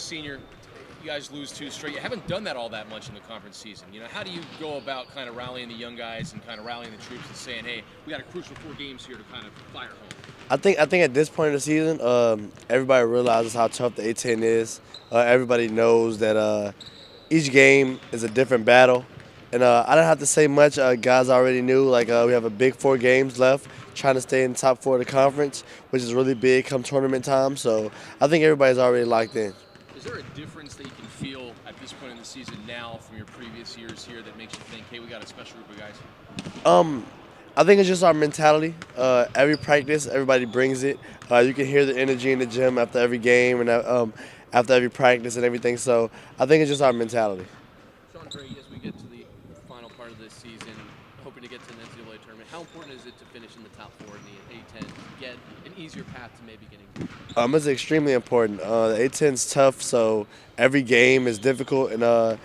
senior. You guys lose 2 straight. You haven't done that all that much in the conference season. How do you go about kind of rallying the young guys and kind of rallying the troops and saying, hey, we got a crucial 4 games here to kind of fire home? I think at this point of the season, everybody realizes how tough the A10 is. Everybody knows that each game is a different battle. And I don't have to say much. Guys already knew. Like we have a big 4 games left, trying to stay in the top 4 of the conference, which is really big come tournament time. So I think everybody's already locked in. Is there a difference that you can feel at this point in the season now from your previous years here that makes you think, hey, we got a special group of guys? I think it's just our mentality. Every practice, everybody brings it. You can hear the energy in the gym after every game and after every practice and everything. So I think it's just our mentality. ShawnDre, as we get to the final part of this season, hoping to get to the NCAA tournament, how important is it to finish in the top 4 in the A10 to get an easier path to maybe getting there? It's extremely important. The A10 is tough, so every game is difficult, and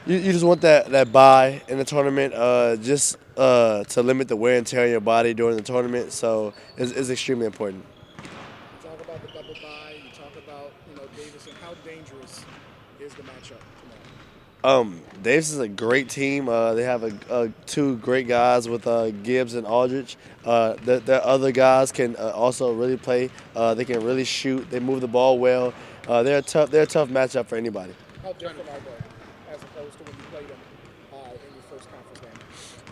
you just want that bye in the tournament, just to limit the wear and tear on your body during the tournament. So it's extremely important. You talk about the double bye. You talk about Davidson. How dangerous is the matchup tomorrow? Davis is a great team. They have 2 great guys with Gibbs and Aldrich. The other guys can also really play. They can really shoot. They move the ball well. They're a tough matchup for anybody. How different are they as opposed to when you played them in your first conference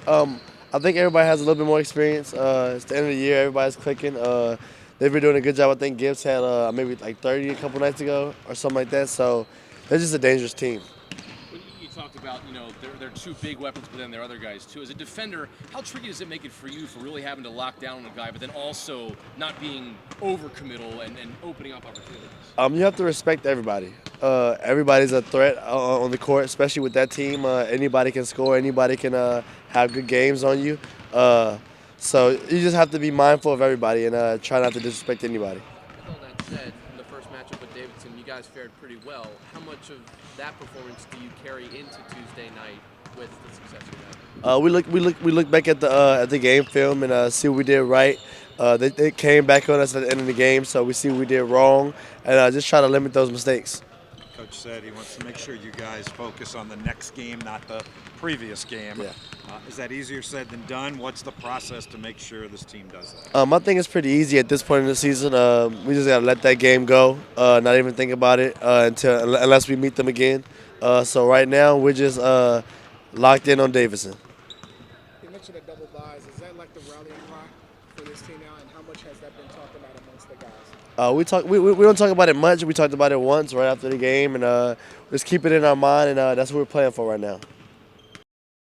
game? I think everybody has a little bit more experience. It's the end of the year. Everybody's clicking. They've been doing a good job. I think Gibbs had maybe like 30 a couple nights ago or something like that. So they're just a dangerous team. You talked about, they're 2 big weapons, but then there are other guys too. As a defender, how tricky does it make it for you for really having to lock down on a guy, but then also not being overcommittal and opening up opportunities? You have to respect everybody. Everybody's a threat on the court, especially with that team. Anybody can score. Anybody can have good games on you. So you just have to be mindful of everybody and try not to disrespect anybody. With all that said, in the first matchup with Davidson, you guys fared pretty well. How much of that performance do you carry into Tuesday night with the success you had? We look back at the game film and see what we did right. They came back on us at the end of the game, so we see what we did wrong and just try to limit those mistakes. Coach said he wants to make sure you guys focus on the next game, not the previous game. Yeah. Is that easier said than done? What's the process to make sure this team does that? I think it's pretty easy at this point in the season. We just gotta let that game go, not even think about it unless we meet them again. So right now we're just locked in on Davidson. You mentioned the double byes. Is that like the rallying cry for this team now, and how much has that been talked about amongst the guys? We don't talk about it much. We talked about it once right after the game, and just keep it in our mind, and that's what we're playing for right now.